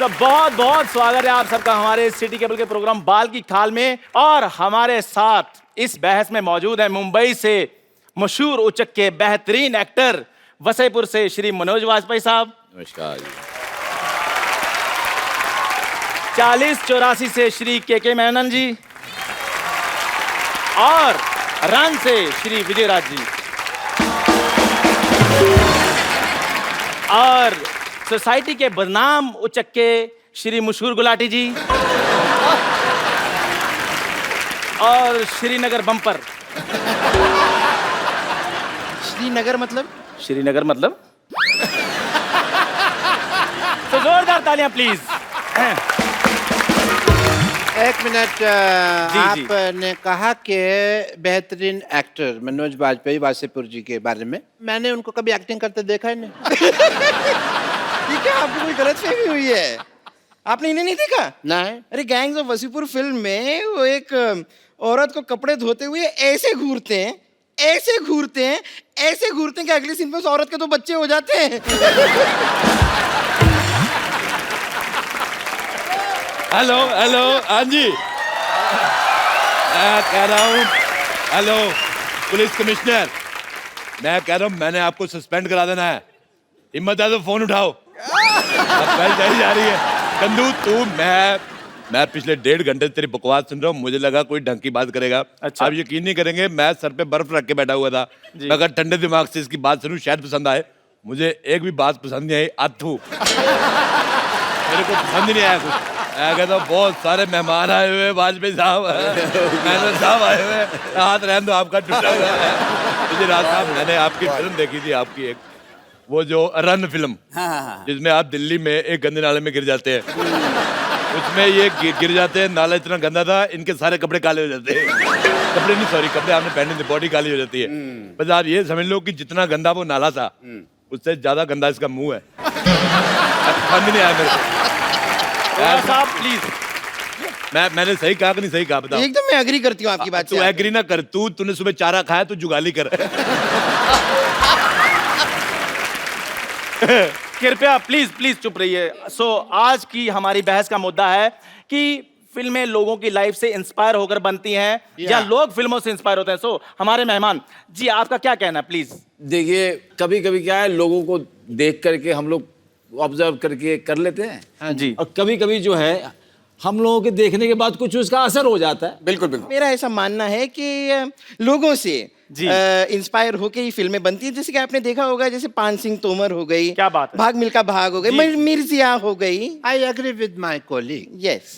तो बहुत बहुत स्वागत है आप सबका हमारे सिटी केबल के प्रोग्राम बाल की खाल में। और हमारे साथ इस बहस में मौजूद है मुंबई से मशहूर उचक के बेहतरीन एक्टर, वसईपुर से श्री मनोज वाजपेयी साहब। नमस्कार। 4084 से श्री के मेनन जी और रन से श्री विजयराज जी और सोसाइटी के बदनाम उचक के श्री मशहूर गुलाटी जी और श्रीनगर बम्पर। श्रीनगर मतलब? श्रीनगर मतलब तो जोरदार तालियां प्लीज। एक मिनट, आपने कहा कि बेहतरीन एक्टर मनोज वाजपेयी वासेपुर जी के बारे में, मैंने उनको कभी एक्टिंग करते देखा ही नहीं। ठीक है, आपको कोई गलतफहमी हुई है। आपने इन्हें नहीं देखा? नहीं। अरे गैंग्स ऑफ वसीपुर फिल्म में वो एक औरत को कपड़े धोते हुए ऐसे घूरते हैं, ऐसे घूरते हैं, ऐसे घूरते हैं कि अगले सीन में उस औरत के तो बच्चे हो जाते हैं। हेलो हेलो, हाँ जी, मैं कह रहा हूँ, हेलो पुलिस कमिश्नर, मैं कह रहा हूँ मैंने आपको सस्पेंड करा देना है। हिम्मत है तो फोन उठाओ। अब जा रही है कंदू तू। मैं पिछले 1.5 घंटे तेरी बकवास सुन रहा हूँ, मुझे लगा कोई ढंग की बात करेगा। अच्छा। आप यकीन नहीं करेंगे, मैं सर पे बर्फ रख के बैठा हुआ था। मैं अगर ठंडे दिमाग से इसकी बात सुनूं शायद पसंद आए। मुझे एक भी बात पसंद नहीं आई। अथू मेरे को पसंद ही नहीं आया कुछ। मैं कहता हूँ बहुत सारे मेहमान आए हुए, वाजपेयी साहब, मेनन साहब आए हुए, हाथ रहने दो, आपका टूटा हुआ है। मुझे रात साहब, मैंने आपकी फिल्म देखी थी, आपकी एक वो जो रन फिल्म, जिसमें आप दिल्ली में एक गंदे नाले में गिर जाते हैं। उसमें ये गिर जाते हैं, नाला इतना गंदा था, इनके सारे कपड़े काले हो जाते हैं। कपड़े नहीं, सॉरी, कपड़े आपने पहने थे, बॉडी काली हो जाती है। बस आप ये समझ लो कि जितना गंदा वो नाला था, उससे ज्यादा गंदा इसका मुंह है। समझ नहीं आया मेरे को। साहब प्लीज। मैंने सही कहा कि नहीं सही कहा, बताओ। एकदम मैं एग्री करती हूँ आपकी बात तू से। एग्री ना कर, तूने सुबह चारा खाया, तू जुगाली कर। कृपया प्लीज प्लीज चुप रहिए। आज की हमारी बहस का मुद्दा है कि फिल्में लोगों की लाइफ से इंस्पायर होकर बनती हैं या लोग फिल्मों से इंस्पायर होते हैं। हमारे मेहमान जी, आपका क्या कहना है प्लीज? देखिए, कभी कभी क्या है, लोगों को देख करके हम लोग ऑब्जर्व करके कर लेते हैं। हाँ जी। और कभी कभी जो है हम लोगों के देखने के बाद कुछ उसका असर हो जाता है। बिल्कुल बिल्कुल। मेरा ऐसा मानना है कि लोगों से इंस्पायर होके ही फिल्में बनती है। जैसे कि आपने देखा होगा, जैसे पान सिंह तोमर हो गई, क्या बात है, भाग मिल्खा भाग हो गई, मिर्जिया हो गई। I agree with my colleague. Yes.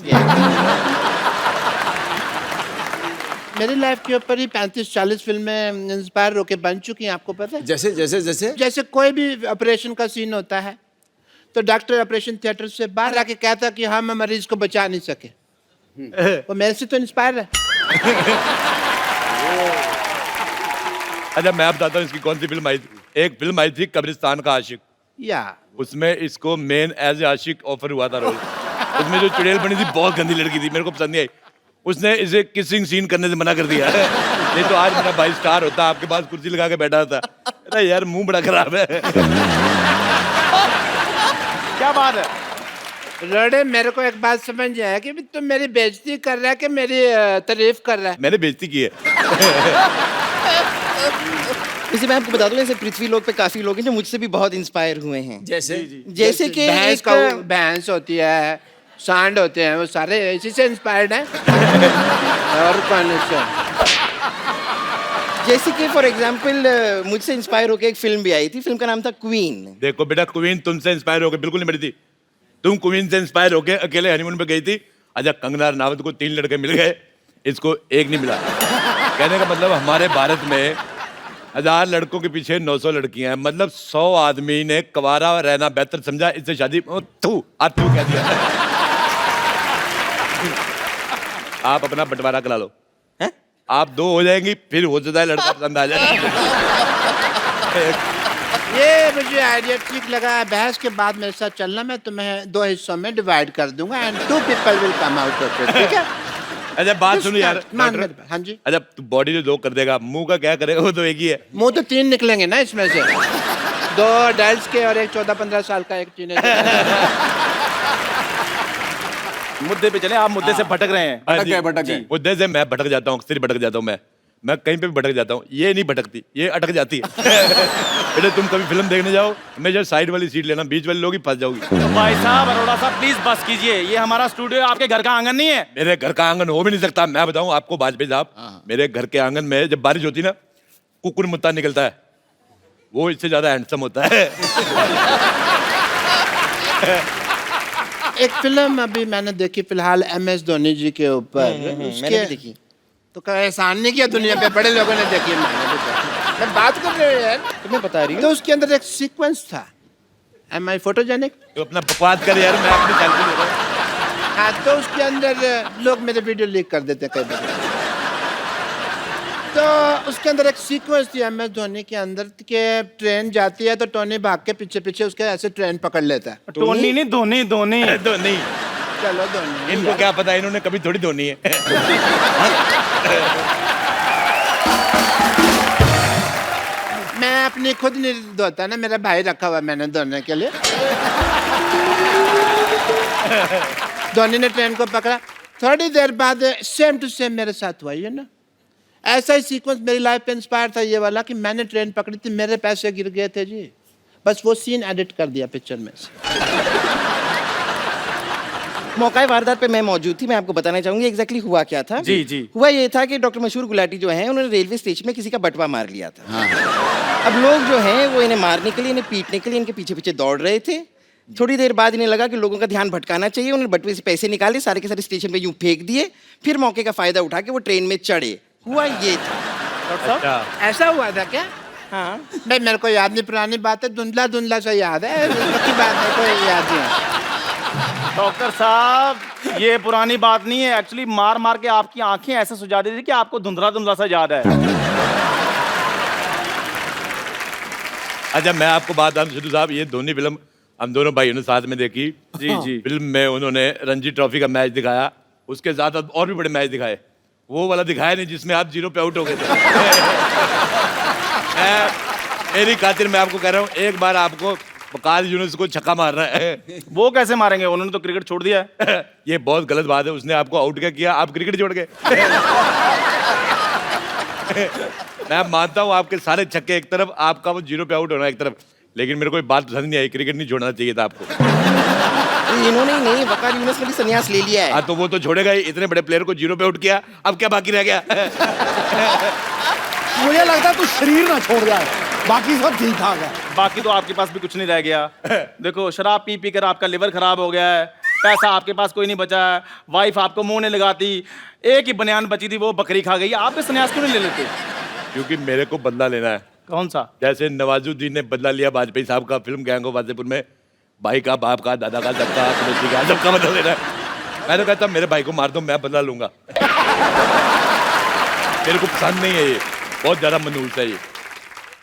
मेरी लाइफ के ऊपर ही 35-40 फिल्में इंस्पायर होके बन चुकी हैं, आपको पता है? जैसे जैसे जैसे जैसे कोई भी ऑपरेशन का सीन होता है तो डॉक्टर ऑपरेशन थिएटर से बाहर आके कहता कि हाँ, मैं मरीज को बचा नहीं सके। वो मेरे से तो इंस्पायर है। अच्छा, मैं बताता हूँ इसकी कौन सी फिल्म आई थी। एक फिल्म आई थी कब्रिस्तान का आशिक, या उसमें इसको मेन एज ए आशिक ऑफर हुआ था रोल। उसमें जो चुड़ैल बनी थी, बहुत गंदी लड़की थी, मेरे को पसंद नहीं आई। उसने इसे किसिंग सीन करने से मना कर दिया है। नहीं तो आज मेरा भाई स्टार होता, आपके पास कुर्सी लगा के बैठा था। अरे यार, मुंह बड़ा खराब है। क्या बात है? रोडे, मेरे को एक बात समझ नहीं आया कि तुम मेरी बेइज्जती कर रहा है कि मेरी तारीफ कर रहा है? मैंने बेइज्जती की है। इसे मैं आपको बता दूं, ऐसे पृथ्वी लोक पे काफी लोग हैं जो मुझसे भी बहुत इंस्पायर हुए हैं। जैसे कि भैंस होती है, सांड होते हैं, वो सारे इसी से इंस्पायर्ड हैं। और कौन से? जैसे कि फॉर एग्जाम्पल मुझसे इंस्पायर होकर एक फिल्म भी आई थी, फिल्म का नाम था क्वीन। देखो बेटा, क्वीन तुमसे इंस्पायर होकर बिल्कुल नहीं बनी थी। तुम क्वीन से इंस्पायर होकर अकेले हनीमून पे गई थी। अच्छा, कंगना रनावत को 3 लड़के मिल गए, इसको एक नहीं मिला। कहने का मतलब हमारे भारत में 1000 लड़कों के पीछे 900 लड़कियां हैं। मतलब 100 आदमी ने कवारा रहना बेहतर समझा, इससे शादी कह दिया। आप अपना बंटवारा करा लो, आप 2 हो जाएंगी, फिर हो जाता है लड़का पसंद आ जाए। ये मुझे आइडिया ठीक लगा। बहस के बाद मेरे साथ चलना, मैं तुम्हें 2 हिस्सों में डिवाइड कर दूंगा and 2 people will come out of it. ठीक है? अच्छा बात सुनो यार। हाँ जी। अच्छा, तू बॉडी तो 2 कर देगा, मुंह का क्या करेगा? वो तो एक ही है। मुंह तो 3 निकलेंगे ना इसमें से। 2 अडल्ट्स के और एक 14-15 साल का एक टीनेजर। मुद्दे पे चले, आप मुद्दे से भटक रहे हैं। हाँ भटक जी, गए, भटक जी। गए। मुद्दे से मैं भटक जाता हूँ, अक्सर ही भटक जाता हूँ मैं कहीं पे भी भटक जाता हूँ। ये नहीं भटकती, ये अटक जाती है। बेटे तुम कभी फिल्म देखने जाओ, हमेशा साइड वाली सीट लेना, बीच वाले लोग ही फंस जाओगी। भाई साहब, अरोड़ा साहब, प्लीज बस कीजिए। ये हमारा स्टूडियो है, आपके घर का आंगन नहीं है। मेरे घर का आंगन हो भी नहीं सकता। मैं बताऊं आपको वाजपेयी साहब, मेरे घर के आंगन में जब बारिश होती ना, कुकुर मुत्ता निकलता है, वो इससे ज्यादा हैंडसम होता है। एक फिल्म अभी मैंने देखी फिलहाल MS धोनी जी के ऊपर, मैंने भी देखी। तो क्या एहसान नहीं किया दुनिया पे, बड़े लोगों ने देखी, मैंने भी देखी। मैं बात कर रहे हो यार, तुम्हें बता रही तो हूँ। उसके अंदर एक सीक्वेंस था, एम आई फोटोजेनिक। तो अपना बकवास कर यार, मैं अपनी सेल्फी ले रहा हूं। हाँ, तो उसके अंदर लोग मेरे वीडियो लीक कर देते हैं कई बार। तो उसके अंदर एक सीक्वेंस थी MS धोनी के अंदर कि ट्रेन जाती है तो टोनी भाग के पीछे पीछे उसके ऐसे ट्रेन पकड़ लेता है। टोनी नहीं, धोनी धोनी। तो नहीं, चलो धोनी, इनको क्या पता, इन्होंने कभी थोड़ी धोनी है। मैं अपनी खुद नहीं धोता ना, मेरा भाई रखा हुआ है मैंने धोने के लिए। धोनी ने ट्रेन को पकड़ा, थोड़ी देर बाद सेम टू सेम मेरे साथ हुआ, ये ना ऐसा ही सीक्वेंस मेरी लाइफ पे इंस्पायर था ये वाला कि मैंने ट्रेन पकड़ी थी, मेरे पैसे गिर गए थे जी, बस वो सीन एडिट कर दिया पिक्चर में से। मौका वारदात पे मैं मौजूद थी, मैं आपको बताना चाहूंगी एग्जैक्टली हुआ क्या था। जी, जी। हुआ ये था कि डॉक्टर मशहूर गुलाटी जो है, उन्होंने रेलवे स्टेशन में किसी का बटवा मार लिया था। अब लोग जो हैं वो इन्हें मारने के लिए, इन्हें पीटने के लिए इनके पीछे पीछे दौड़ रहे थे। थोड़ी देर बाद इन्हें लगा कि लोगों का ध्यान भटकाना चाहिए, उन्होंने बटवे से पैसे निकाले, सारे के सारे स्टेशन पे यूं फेंक दिए, फिर मौके का फायदा उठा के वो ट्रेन में चढ़े। हुआ ये था। डॉक्टर साहब, अच्छा, ऐसा हुआ था क्या? हाँ, भाई मेरे को याद नहीं, पुरानी बात है, धुंधला धुंधला सा याद है, की बात है कोई याद नहीं। डॉक्टर साहब, ये पुरानी बात नहीं है। एक्चुअली मार मार के आपकी आंखें ऐसे सुझा दी थी कि आपको धुंधला धुंधला सा याद है। अच्छा मैं आपको बात बताऊं सिद्धू साहब, ये धोनी फिल्म हम दोनों भाइयों ने साथ में देखी। जी, जी। फिल्म में उन्होंने रणजी ट्रॉफी का मैच दिखाया, उसके साथ साथ और भी बड़े मैच दिखाए। वो वाला दिखाया नहीं जिसमें आप 0 पे आउट हो गए थे। मेरी खातिर मैं आपको कह रहा हूँ, एक बार आपको वकास यूनुस को छक्का मारना है। वो कैसे मारेंगे, उन्होंने तो क्रिकेट छोड़ दिया है। ये बहुत गलत बात है, उसने आपको आउट क्या किया, आप क्रिकेट छोड़ गए। मैं मानता हूँ आपके सारे छक्के एक तरफ, आपका वो 0 पे आउट होना एक तरफ, लेकिन मेरे को एक बात पसंद नहीं आई, क्रिकेट नहीं छोड़ना चाहिए था आपको। इन्होंने ही नहीं, वकार यूनुस ने भी संन्यास ले लिया है। हाँ तो वो तो छोड़ेगा ही, इतने बड़े प्लेयर को 0 पे आउट किया, अब क्या बाकी रह गया। मुझे लगता है तू शरीर ना छोड़ जाए, बाकी सब ठीक ठाक है। बाकी तो आपके पास भी कुछ नहीं रह गया। देखो, शराब पी पी कर आपका लिवर खराब हो गया है, पैसा आपके पास कोई नहीं बचा है, वाइफ आपको मुंह नहीं लगाती, एक ही बनियान बची थी वो बकरी खा गई। आप भी संन्यास क्यों नहीं ले लेते? क्योंकि मेरे को बदला लेना है। कौन सा? जैसे नवाजुद्दीन ने बदला लिया वाजपेयी साहब का फिल्म गैंग ऑफ वासेपुर में, भाई का, बाप का, दादा का, सबका, पड़ोसी का, सबका बदला लेना है। मैं तो कहता मेरे भाई को मार दो, मैं बदला लूंगा। मेरे को पसंद नहीं है ये, बहुत ज्यादा मनहूस है ये।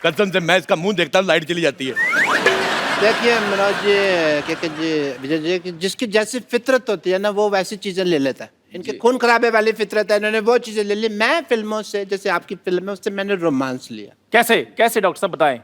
कसम से मैं इसका मुंह देखता हूँ लाइट चली जाती है। देखिए मनोज जी, के जी, विजय जी, कि जिसकी जैसी फितरत होती है ना, वो वैसी चीजें ले लेता है। इनके खून खराबे वाली फितरत है, इन्होंने वो चीजें ले ली। मैं फिल्मों से, जैसे आपकी फिल्म है, उससे मैंने रोमांस लिया। कैसे कैसे डॉक्टर साहब बताएं।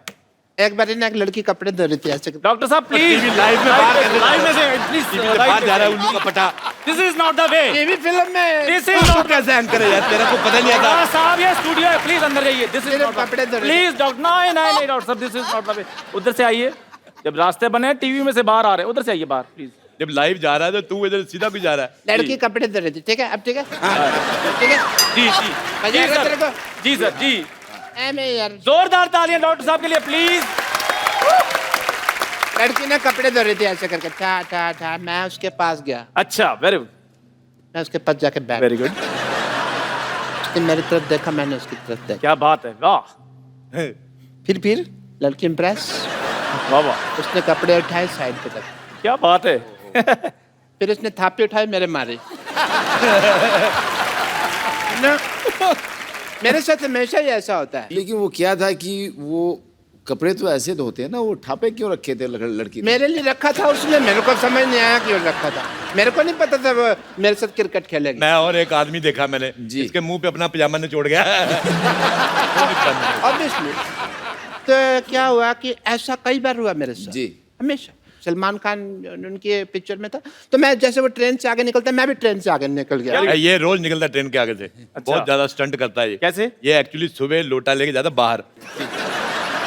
एक बार ना एक लड़की कपड़े धो रही थी ऐसे। डॉक्टर साहब प्लीज, लाइव में बाहर कैसे लाइव में से प्लीज, बाहर जा रहा है उल्लू का पटा। This is not the way, TV film में दिस इज नॉट। कैसे एंकर है यार, तेरे को पता नहीं आता। साहब ये स्टूडियो है, प्लीज अंदर जाइए। दिस इज सिर्फ नॉट कपड़े धो रहे प्लीज डॉक्टर, नहीं नहीं नहीं डॉक्टर साहब, this is not the way. उधर से आइए, जब रास्ते बने टीवी में से बाहर आ रहे हैं, उधर से आइए बाहर प्लीज। जब लाइव जा रहा है तो तू इधर सीधा भी जा रहा है। लड़की कपड़े धो रही थी, ठीक है? अब ठीक है, ठीक है। जी जी जी बजाएगा तेरे सर, को? जी सर जी। मैं यार, जोरदार तालियां डॉक्टर साहब के लिए प्लीज। लड़की ने कपड़े धो रही थी ऐसे करके, ठा ठा ठा। मैं उसके पास गया, अच्छा, वेरी गुड, मैं उसके पास जाके बैठ, वेरी गुड, उसने मेरी तरफ देखा, मैंने उसकी तरफ देखा। क्या बात है, वाह फिर लड़की इम्प्रेस, वाह वाह, उसने कपड़े उठाए साइड पे रखे, क्या बात है। फिर उसने थापी उठाई, मेरे मारे ना। मेरे साथ हमेशा ही ऐसा होता है। लेकिन वो क्या था कि वो कपड़े तो ऐसे धोते हैं ना, वो ठापे क्यों रखे थे लड़की ने? मेरे लिए रखा था उसने, मेरे को समझ नहीं आया क्यों रखा था। मेरे को नहीं पता था वो मेरे साथ क्रिकेट खेलेगी। मैं और एक आदमी देखा मैंने, जी। इसके मुंह पे अपना पजामा ने छोड़ गया। ऑब्वियसली। तो क्या हुआ कि ऐसा कई बार हुआ मेरे साथ। जी। हमेशा सलमान खान उनके पिक्चर में था। तो मैं जैसे वो ट्रेन से आगे निकलता मैं भी ट्रेन से आगे निकल गया। ये रोज निकलता है ट्रेन के आगे से। बहुत ज्यादा स्टंट करता है ये। कैसे? ये एक्चुअली सुबह लोटा लेके जाता बाहर,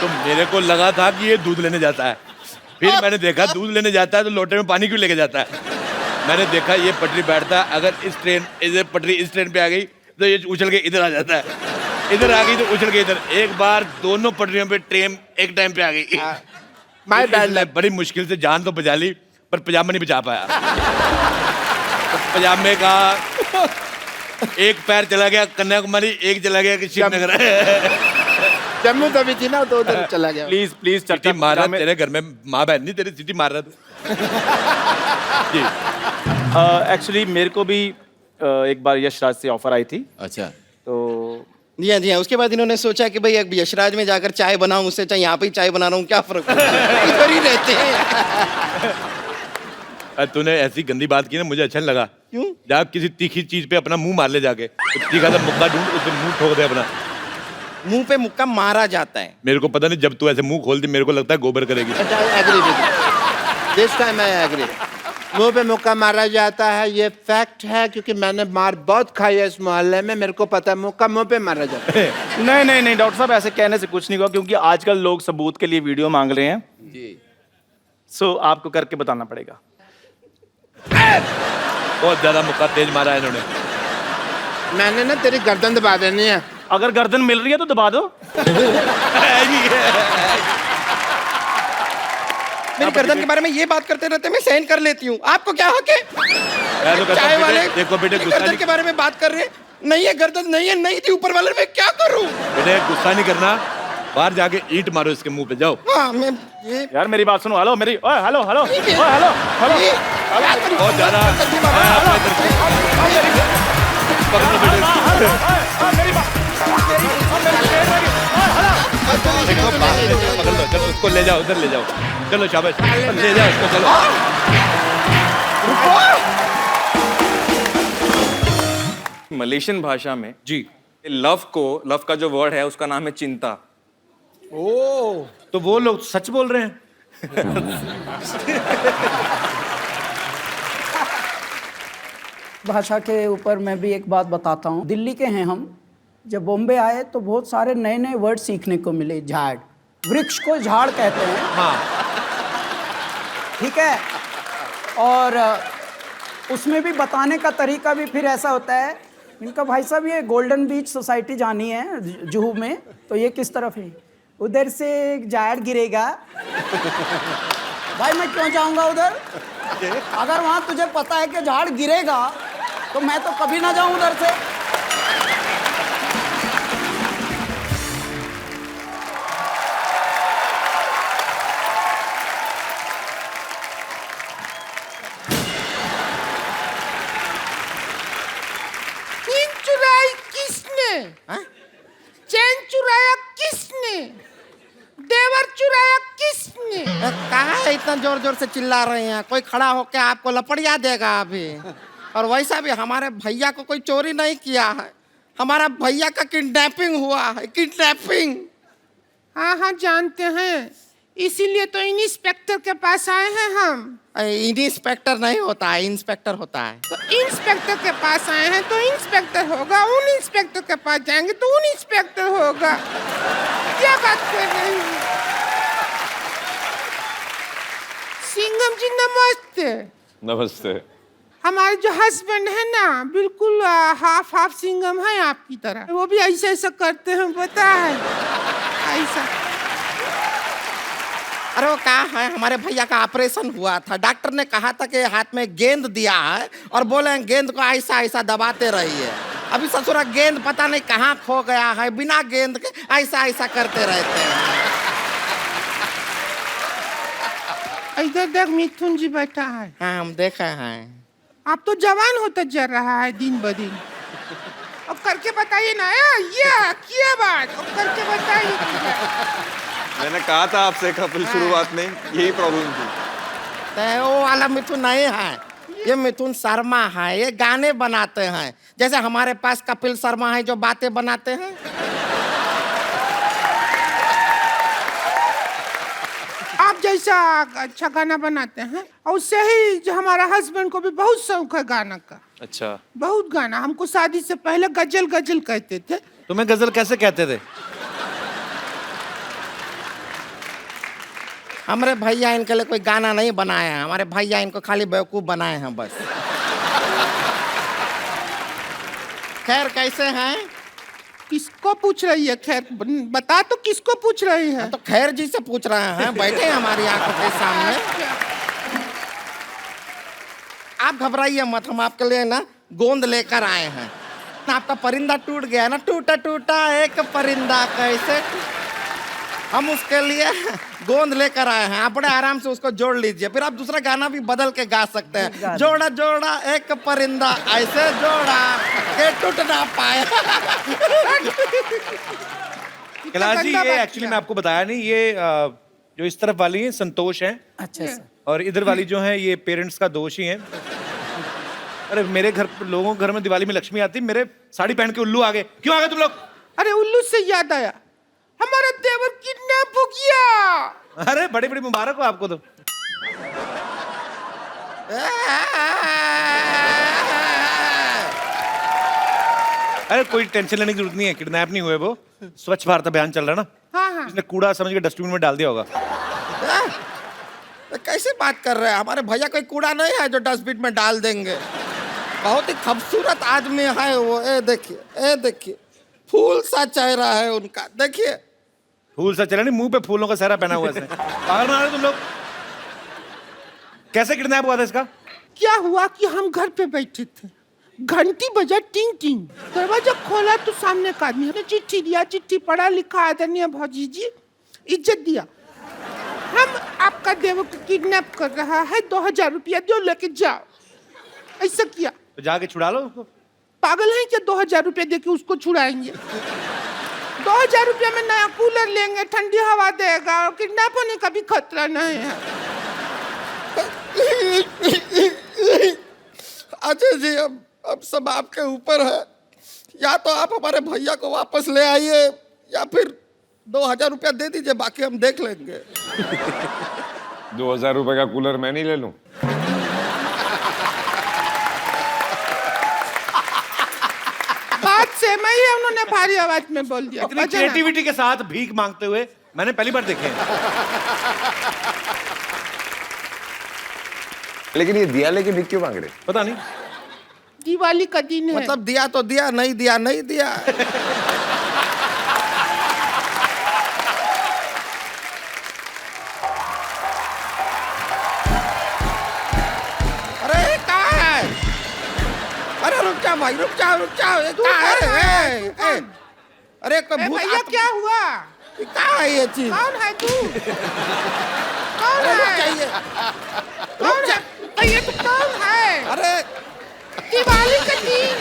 तो मेरे को लगा था कि ये दूध लेने जाता है। फिर मैंने देखा दूध लेने जाता है तो लोटे में पानी क्यों लेके जाता है। मैंने देखा ये पटरी बैठता है, अगर इस पटरी इस ट्रेन पे आ गई तो ये उछल के इधर आ जाता है, इधर आ गई तो उछल के इधर। एक बार दोनों पटरियों पे ट्रेन एक टाइम पे आ गई। My bad luck. बड़ी मुश्किल से जान तो बचा ली, पर पजामा नहीं बचा पाया। तो पजामे का एक पैर चला गया कन्याकुमारी, एक चला गया कि श्रीनगर। जम्मू तभी थी ना, तो उधर चला गया। प्लीज प्लीज सिटी मार रहा तेरे घर में माँ बहन नहीं तेरी सिटी मार रहा तू। जी एक्चुअली मेरे को भी एक बार यशराज से ऑफर आई थी, अच्छा, तो जी हाँ जी हाँ। उसके बाद इन्होंने सोचा कि भाई अब यशराज में जाकर चाय बनाऊं, उससे चाहे यहाँ पे ही चाय बना रहा हूँ, क्या फर्क पड़ता है, इधर ही रहते हैं। तूने ऐसी गंदी बात की ना, मुझे अच्छा नहीं लगा। क्यों? जा किसी तीखी चीज पे अपना मुंह मार ले जाके, तो तीखा सा मुक्का ढूंढ उससे मुंह ठोक दे अपना। मुंह पे मुक्का मारा जाता है। मेरे को पता नहीं, जब तू ऐसे मुंह खोल दी मेरे को लगता है गोबर करेगी। This time I agree. मुंह पे मुक्का मारा जाता है, ये फैक्ट है, क्योंकि मैंने मार बहुत खाई है इस मोहल्ले में, मेरे को पता है मुक्का मुंह पे मारा जाता है। नहीं नहीं नहीं डॉक्टर साहब, ऐसे कहने से कुछ नहीं हुआ, क्योंकि आजकल लोग सबूत के लिए वीडियो मांग रहे हैं। सो आपको करके बताना पड़ेगा। बहुत ज्यादा मुक्का तेज मारा है इन्होंने। मैंने ना तेरी गर्दन दबा देनी है। अगर गर्दन मिल रही है तो दबा दो। मेरी गर्दन के बारे में ये बात करते रहते मैं सहन कर लेती हूँ, आपको क्या हक है? चाय वाले देखो बेटे, मेरी गुस्सा गर्दन नहीं, के बारे में बात कर रहे हैं। नहीं है गर्दन, नहीं है, नहीं थी ऊपर वाले, मैं क्या करूँ? बेटे गुस्सा नहीं करना, बाहर जाके ईंट मारो इसके मुंह पे, जाओ। हाँ मैं ये यार मेरी बात सुनो। हेलो मेरी, ओए हेलो हेलो, ओए हेलो हेलो। बहुत ज्यादा पकड़ो बेटे। देखो, पकड़ लो, चलो उसको ले जाओ, उधर ले जाओ, चलो शाबाश, ले जाओ उसको, चलो। मलेशियन भाषा में जी, लव का जो वर्ड है उसका नाम है चिंता। तो वो लोग सच बोल रहे हैं। भाषा के ऊपर मैं भी एक बात बताता हूँ। दिल्ली के हैं हम, जब बॉम्बे आए तो बहुत सारे नए नए वर्ड सीखने को मिले। झाड़, वृक्ष को झाड़ कहते हैं। हाँ, ठीक है। और उसमें भी बताने का तरीका भी फिर ऐसा होता है। इनका भाई साहब ये गोल्डन बीच सोसाइटी जानी है जुहू में, तो ये किस तरफ है? उधर से एक झाड़ गिरेगा। भाई मैं क्यों जाऊंगा उधर? अगर वहां तुझे पता है कि झाड़ गिरेगा तो मैं तो कभी ना जाऊं उधर से। चैन चुराई किसने? चैन चुराया किसने? देवर चुराया किसने? कहा है इतना जोर जोर से चिल्ला रहे हैं? कोई खड़ा होकर आपको लपड़िया देगा अभी। और वैसा भी हमारे भैया को कोई चोरी नहीं किया है, हमारा भैया का किडनैपिंग हुआ है, किडनैपिंग। हाँ हाँ जानते हैं, इसीलिए तो इंस्पेक्टर के पास आए हैं हम। इंस्पेक्टर नहीं होता है, इंस्पेक्टर होता है। तो इंस्पेक्टर के पास आए हैं तो इंस्पेक्टर होगा, उन इंस्पेक्टर के पास जाएंगे तो उन इंस्पेक्टर होगा। क्या बात कर रहे हैं? सिंघम जी नमस्ते। नमस्ते। हमारे जो हस्बैंड है ना, बिल्कुल हाफ हाफ सिंघम है आपकी तरह। वो भी ऐसा ऐसा करते हैं, पता है ऐसा। अरे वो कहा है, हमारे भैया का ऑपरेशन हुआ था, डॉक्टर ने कहा था कि हाथ में गेंद दिया है और बोले गेंद को ऐसा ऐसा दबाते रहिए। अभी ससुरा गेंद पता नहीं कहाँ खो गया है, बिना गेंद के ऐसा ऐसा करते रहते हैं। इधर देख मिथुन जी बैठा है। हाँ हम देखे हैं। आप तो जवान होता जा रहा है दिन ब दिन। अब करके बताइए ना, ये क्या बात, अब करके बताइए। मैंने कहा था आपसे कपिल शुरुआत में यही प्रॉब्लम थी। तो वो वाला मिथुन नहीं है, ये मिथुन शर्मा है, ये गाने बनाते हैं। जैसे हमारे पास कपिल शर्मा है जो बातें बनाते हैं। आप जैसा अच्छा गाना बनाते हैं, और उससे ही जो हमारा हस्बैंड को भी बहुत शौक है गाना का। अच्छा, बहुत गाना, हमको शादी से पहले गजल गजल कहते थे। तुम्हें गजल कैसे कहते थे? हमारे भैया इनके लिए कोई गाना नहीं बनाया है, हमारे भैया इनको खाली बेवकूफ बनाए हैं बस। खैर कैसे हैं? किसको पूछ रही है? खैर बता तो, किसको पूछ रही है? तो खैर जी से पूछ रहे हैं, बैठे हैं हमारी आंखों के सामने। आप घबराइए मत, हम आपके लिए ना गोंद लेकर आए हैं। आपका परिंदा टूट गया ना, टूटा टूटा एक परिंदा कैसे, हम उसके लिए गोंद लेकर आए हैं। आप बड़े आराम से उसको जोड़ लीजिए, फिर आप दूसरा गाना भी बदल के गा सकते हैं। जोड़ा जोड़ा एक परिंदा ऐसे जोड़ा के टूट ना पाए। कैलाश जी, ये एक्चुअली मैं आपको बताया नहीं, ये जो इस तरफ वाली है संतोष है, अच्छा सर। और इधर वाली जो है ये पेरेंट्स का दोष ही है। अरे मेरे घर लोगों के घर में दिवाली में लक्ष्मी आती, मेरे साड़ी पहन के उल्लू आ गए। क्यों आ गए तुम लोग? अरे उल्लू से याद आया, हमारा देवर किडनैप हो गया। अरे बड़ी बड़ी मुबारक हो आपको तो। अरे कोई टेंशन लेने की जरूरत नहीं है, किडनैप नहीं हुए वो। स्वच्छ भारत अभियान चल रहा है ना, हाँ हाँ। इसने कूड़ा समझ के डस्टबिन में डाल दिया होगा। कैसे बात कर रहे हैं? हमारे भैया कोई कूड़ा नहीं है जो डस्टबिन में डाल देंगे। बहुत ही खूबसूरत आदमी है वो। ए देखिए फूल सा चेहरा है उनका, देखिए। फूल सा चला नहीं, मुंह पे फूलों का सहरा पहना हुआ है इसने। पागल बना रहे तुम लोग। कैसे किडनैप हुआ था इसका? क्या हुआ कि हम घर पे बैठे थे, घंटी बजा टिंग टिंग, दरवाजा खोला तो सामने का आदमी ने चिट्ठी दिया। चिट्ठी पढ़ा लिखा, आदरणीय भौजी जी, इज्जत दिया, हम आपका देवर को किडनैप कर रहा है, 2000 रुपया दो, लेके जाओ। ऐसा किया। तो जाके छुड़ा लो उसको। पागल है क्या? 2000 रुपया देके उसको छुड़ाएंगे? 2000 रुपया में नया कूलर लेंगे, ठंडी हवा देगा, और किडनैप होने का भी खतरा नहीं है। अच्छा जी, अब सब आपके ऊपर है। या तो आप हमारे भैया को वापस ले आइए, या फिर 2000 रुपया दे दीजिए, बाकी हम देख लेंगे। 2000 रुपए का कूलर मैं नहीं ले लूं? बात से मैं ही, उन्होंने भारी आवाज में बोल दिया। इतनी क्रिएटिविटी के साथ भीख मांगते हुए मैंने पहली बार देखे हैं। लेकिन ये दिया लेके भीख क्यों मांग रहे? पता नहीं। दिवाली का दिन है। मतलब दिया तो दिया, नहीं दिया नहीं दिया। अरे कहाँ है? अरे रुक जाओ भाई, रुक जाओ ये कहाँ है? अरे कोई भूत भैया क्या हुआ? कहाँ है ये चीज? कौन है तू? कौन रुक है? जाइए, कौन है? ये तो कौन है? अरे दिवाली का दिन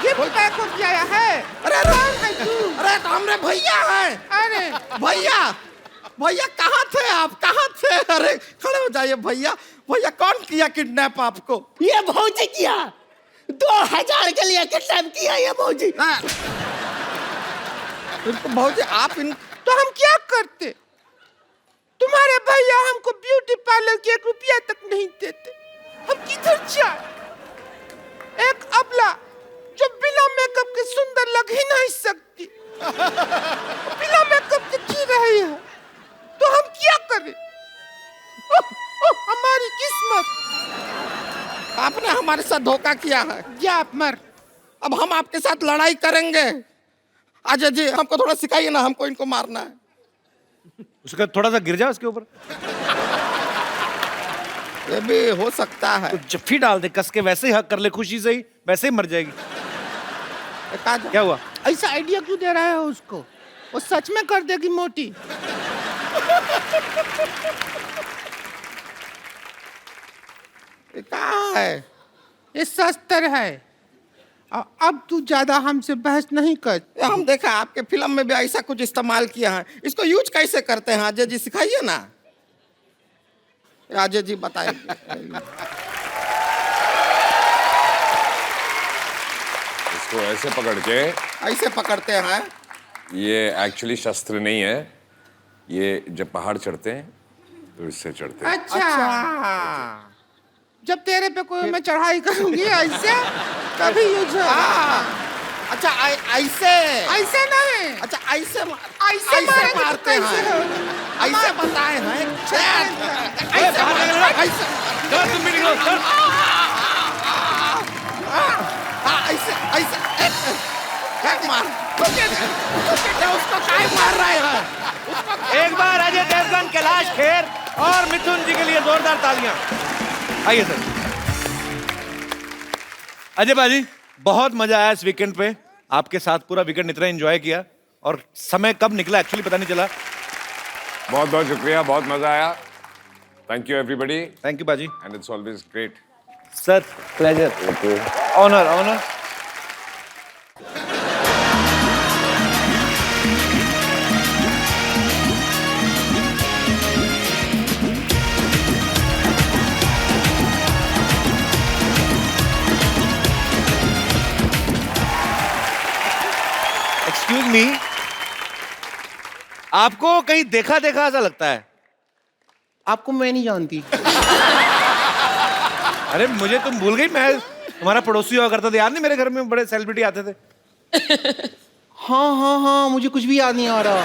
गिफ्ट पैक हो गया है। अरे कौन है तू? अरे तो हमरे भैया है। अरे भैया कहाँ थे आप? कहाँ थे? अरे खड़े हो जाइए भैया। भैया कौन किया किडनैप आपको? ये भौजी किया, 2000 के लिए किडनैप किया ये भौजी। इनको भौजी आप इन तो हम क्या करते? तुम्हारे भैया हमको ब्यूटी पार्लर के 1 रुपया तक नहीं देते, हम किधर जाए? एक अबला जो बिना मेकअप के सुंदर लग ही नहीं सकती, बिना मेकअप के जी रही है, तो हम क्या करें? हमारी किस्मत। आपने हमारे साथ धोखा किया है। जा आप मर। अब हम आपके साथ लड़ाई करेंगे। अजय जी हमको थोड़ा सिखाइए ना, हमको इनको मारना है। उसका थोड़ा सा गिर जाए उसके ऊपर, ये भी हो सकता है। तो जफ्फी डाल दे कस के, वैसे ही हक कर ले खुशी से ही, वैसे ही मर जाएगी। क्या हुआ? ऐसा आइडिया क्यों दे रहा है उसको? वो सच में कर देगी मोटी। ये कहाँ है? ये शस्त्र है। अब तू ज्यादा हमसे बहस नहीं कर। ये हम देखा आपके फिल्म में भी ऐसा कुछ इस्तेमाल किया है। इसको यूज कैसे करते हैं अजय जी, सिखाइए ना। अजय जी बताइए। इसको ऐसे पकड़ के, ऐसे पकड़ते हैं। ये एक्चुअली शस्त्र नहीं है, ये जब पहाड़ चढ़ते हैं तो इससे चढ़ते हैं। अच्छा जब तेरे पे कोई मैं चढ़ाई करूंगी ऐसे तभी यूज अच्छा ऐसे ऐसे नहीं अच्छा ऐसे ऐसे मारेंगे तो मारते कैसे हैं होगा? ऐसे बताए हैं चलो तुम भी निकलो चल। ऐसे ऐसे एक मार उसको काय मार रहे हैं एक बार अजय देवगन, कैलाश खेर और मिथुन जी के लिए जोरदार तालियां। आइए सर। अजय बाजी, बहुत मजा आया इस वीकेंड पे। आपके साथ पूरा वीकेंड इतना एंजॉय किया और समय कब निकला एक्चुअली पता नहीं चला। बहुत बहुत शुक्रिया, बहुत मजा आया। Thank you everybody thank you बाजी। And it's always great. Sir pleasure, honour honour. Excuse me, आपको कहीं देखा देखा ऐसा लगता है। आपको मैं नहीं जानती। अरे मुझे तुम भूल गई, मैं तुम्हारा पड़ोसी हुआ करता था, याद नहीं मेरे घर में बड़े सेलिब्रिटी आते थे। हाँ हाँ हाँ मुझे कुछ भी याद नहीं आ रहा।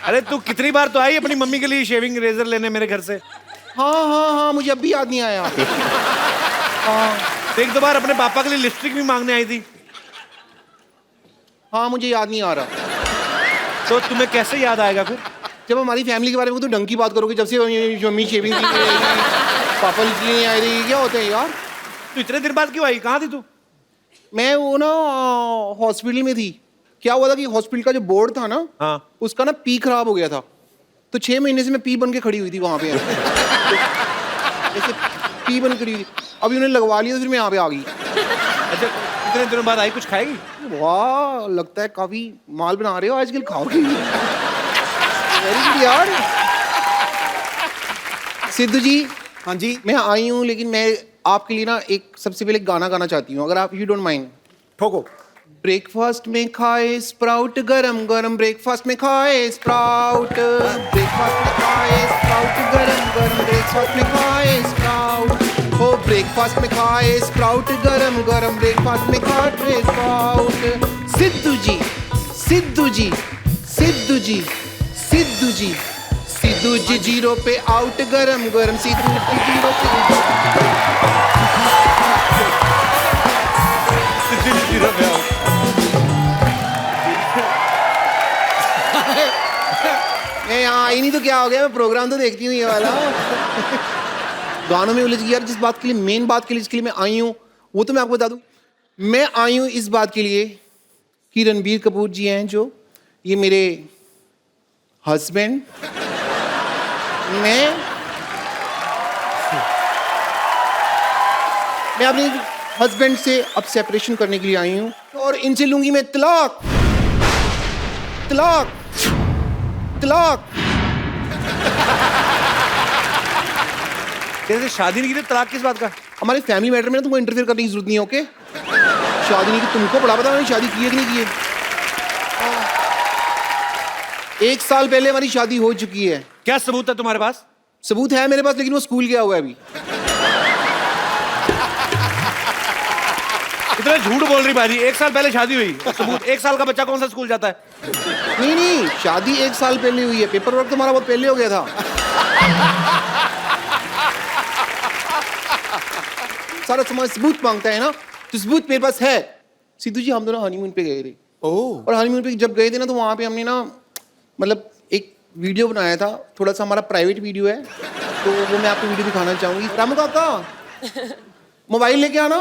अरे तू कितनी बार तो आई अपनी मम्मी के लिए शेविंग रेजर लेने मेरे घर से। हाँ हाँ हाँ मुझे अब भी याद नहीं आया। एक दो बार अपने पापा के लिए लिपस्टिक भी मांगने आई थी। हाँ मुझे याद नहीं आ रहा। तो तुम्हें कैसे याद आएगा फिर? जब हमारी फैमिली के बारे में तो ढंग की बात करोगे, जब से मम्मी शेविंग की पापा इसलिए नहीं आए थे, क्या होता है यार? तू इतने दिन बाद क्यों आई? कहाँ थी तू? मैं वो ना हॉस्पिटल में थी। क्या हुआ था कि हॉस्पिटल का जो बोर्ड था ना, हाँ। उसका ना पी खराब हो गया था, तो 6 महीने से मैं पी बन के खड़ी हुई थी वहां पे। ऐसे पी बन खड़ी हुई थी। अभी उन्हें लगवा लिया तो फिर मैं यहाँ पे आ गई। अच्छा इतने दिनों बाद आई, कुछ खाएगी? वाह लगता है काफी माल बना रहे हो आजकल, खाओगी? वेरी गुड यार। सिद्धू जी। हाँ जी। मैं आई हूँ लेकिन मैं आपके लिए ना एक सबसे पहले गाना गाना चाहती हूँ, अगर आप यू डोंट माइंड। ठोको। ब्रेकफास्ट में खाए स्प्राउट गरम गरम, ब्रेकफास्ट में खाए स्प्राउट, ब्रेकफास्ट में खाए स्प्राउट गरम गरम, ब्रेकफास्ट में खाए स्प्राउट, हो ब्रेकफास्ट में खाए स्प्राउट गरम गरम, ब्रेकफास्ट में खाए स्प्राउट। सिद्धू जी सिद्धू जी सिद्धू जी सिद्धू जी सिद्धू जी जीरो पे आउट गरम गरम, सिद्धू जी जीरो पे मैं यहाँ आई नहीं तो क्या हो गया, मैं प्रोग्राम तो देखती हूँ ये वाला। गानों में उलझ गई यार। जिस बात के लिए, मेन बात के लिए जिसके लिए मैं आई हूँ वो तो मैं आपको बता दूँ। मैं आई हूँ इस बात के लिए कि रणबीर कपूर जी हैं जो, ये मेरे हस्बैंड, मैं अपने हस्बैंड से अब सेपरेशन करने के लिए आई हूँ और इनसे लूंगी मैं तलाक तलाक तलाक। कैसे शादी नहीं की थी, तलाक किस बात का? हमारे फैमिली मैटर में ना तुमको इंटरफेयर करने की जरूरत नहीं है, ओके? शादी नहीं की, तुमको बड़ा पता मैंने शादी की है कि नहीं की है। 1 साल पहले हमारी शादी हो चुकी है। क्या सबूत है तुम्हारे पास? सबूत है मेरे पास, लेकिन वो स्कूल गया हुआ है अभी। इतना झूठ बोल रही बाजी, 1 साल पहले शादी हुई, सबूत 1 साल का बच्चा कौन सा स्कूल जाता है? नहीं नहीं शादी 1 साल पहले हुई है, पेपर वर्क तुम्हारा बहुत पहले हो गया था। सारा समाज सबूत मांगता है ना, तो सबूत मेरे पास है। सिद्धू जी हम दोनों हनीमून पे गए थे। ओह। और हनीमून पे जब गए थे ना तो वहाँ पे हमने ना मतलब एक वीडियो बनाया था, थोड़ा सा हमारा प्राइवेट वीडियो है, तो वो मैं आपको वीडियो दिखाना चाहूंगी। रामू काका मोबाइल लेके आना।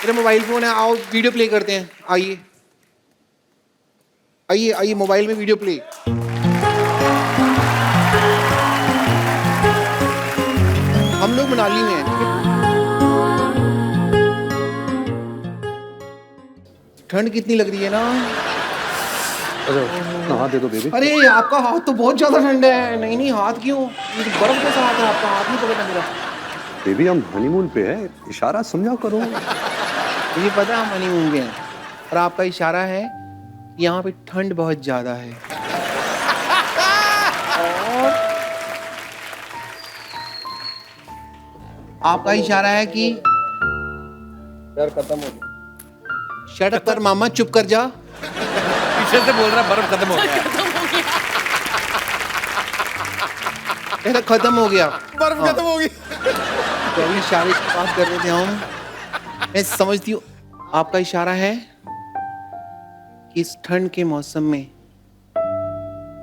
मेरा मोबाइल फोन है, आओ वीडियो प्ले करते हैं। आइए आइए आइए मोबाइल में वीडियो प्ले। हम लोग मनाली में हैं, ठीक है? ठंड कितनी लग रही है ना। नहा दे दो बेबी। अरे आपका हाथ तो बहुत ज्यादा ठंडा है। नहीं नहीं हाथ क्यों, ये तो बर्फ जैसा हाथ है आपका, हाथ नहीं पकड़ना मेरा। बेबी हम हनीमून पे है, इशारा समझा करो। मुझे पता है हम हनीमून पे हैं, और आपका इशारा है कि यहाँ पे ठंड बहुत ज्यादा है। और आपका इशारा है कि डर खत्म हो गया। शट अप कर मामा, चुप कर जा। पीछे से बोल रहा बर्फ खत्म हो गया। कहता खत्म हो गया, बर्फ खत्म हो गई। तो अभी इशारे की बात कर रहे थे हम। मैं समझती हूँ आपका इशारा है कि इस ठंड के मौसम में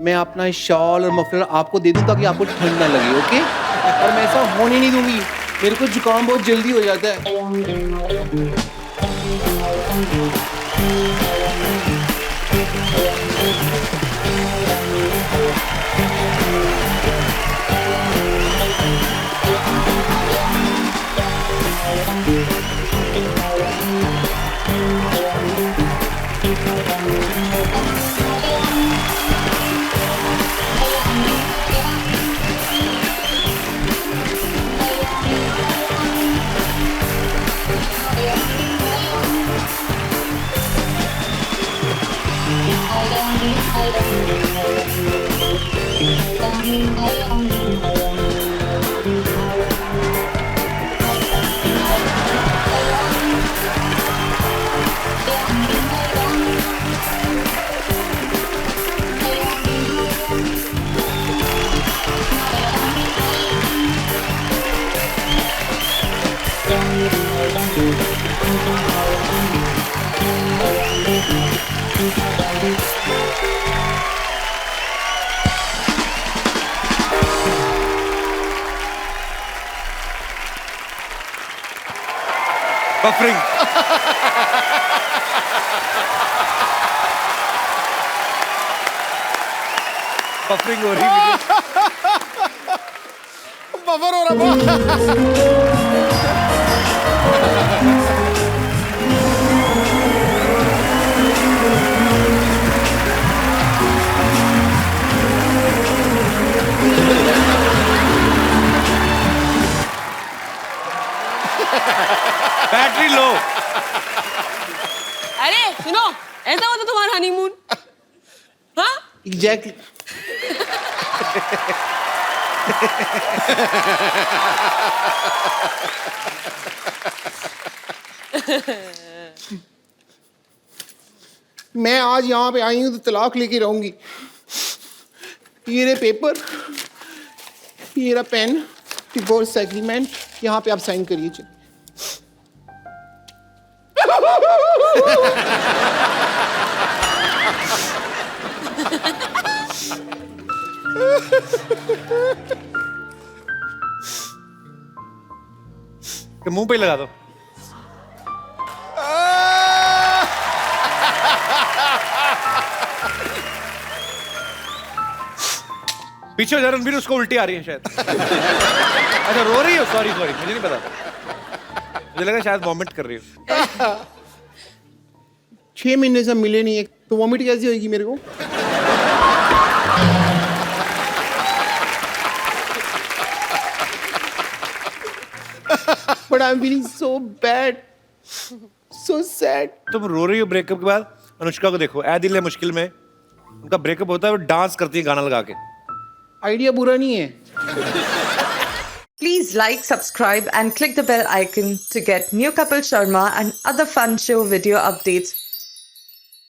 मैं अपना शॉल और मफलर आपको दे दूं ताकि आपको ठंड ना लगे, ओके? और मैं ऐसा होने नहीं दूंगी, मेरे को जुकाम बहुत जल्दी हो जाता है। बफरिंग। बफरिंग हो रही है। बफर हो रहा। Battery low. अरे सुनो, ऐसा होता तुम्हारा हनीमून? हाँ? एग्जैक्टली। मैं आज यहाँ पे आई हूँ तो तलाक लेके रहूंगी। ये रहे पेपर, ये रहा पेन, डिवोर्स एग्रीमेंट, यहाँ पे आप साइन करिए। चलिए। मुंह पे ही लगा दो। पीछे हो जा रणवीर, उसको उल्टी आ रही है शायद। अच्छा रो रही हो? सॉरी सॉरी, मुझे नहीं पता, मुझे लगा शायद वॉमिट कर रही हो। 6 महीने से मिले नहीं है तो वॉमिट कैसे होगी मेरे को? But I'm feeling so bad, so sad. तुम रो रही हो ब्रेकअप के बाद? अनुष्का को देखो, ऐ दिल है मुश्किल में, उनका ब्रेकअप होता है, वो डांस करती है गाना लगा के। आइडिया बुरा नहीं है। Please like, subscribe and click the bell icon to get new Kapil Sharma and other fun show video updates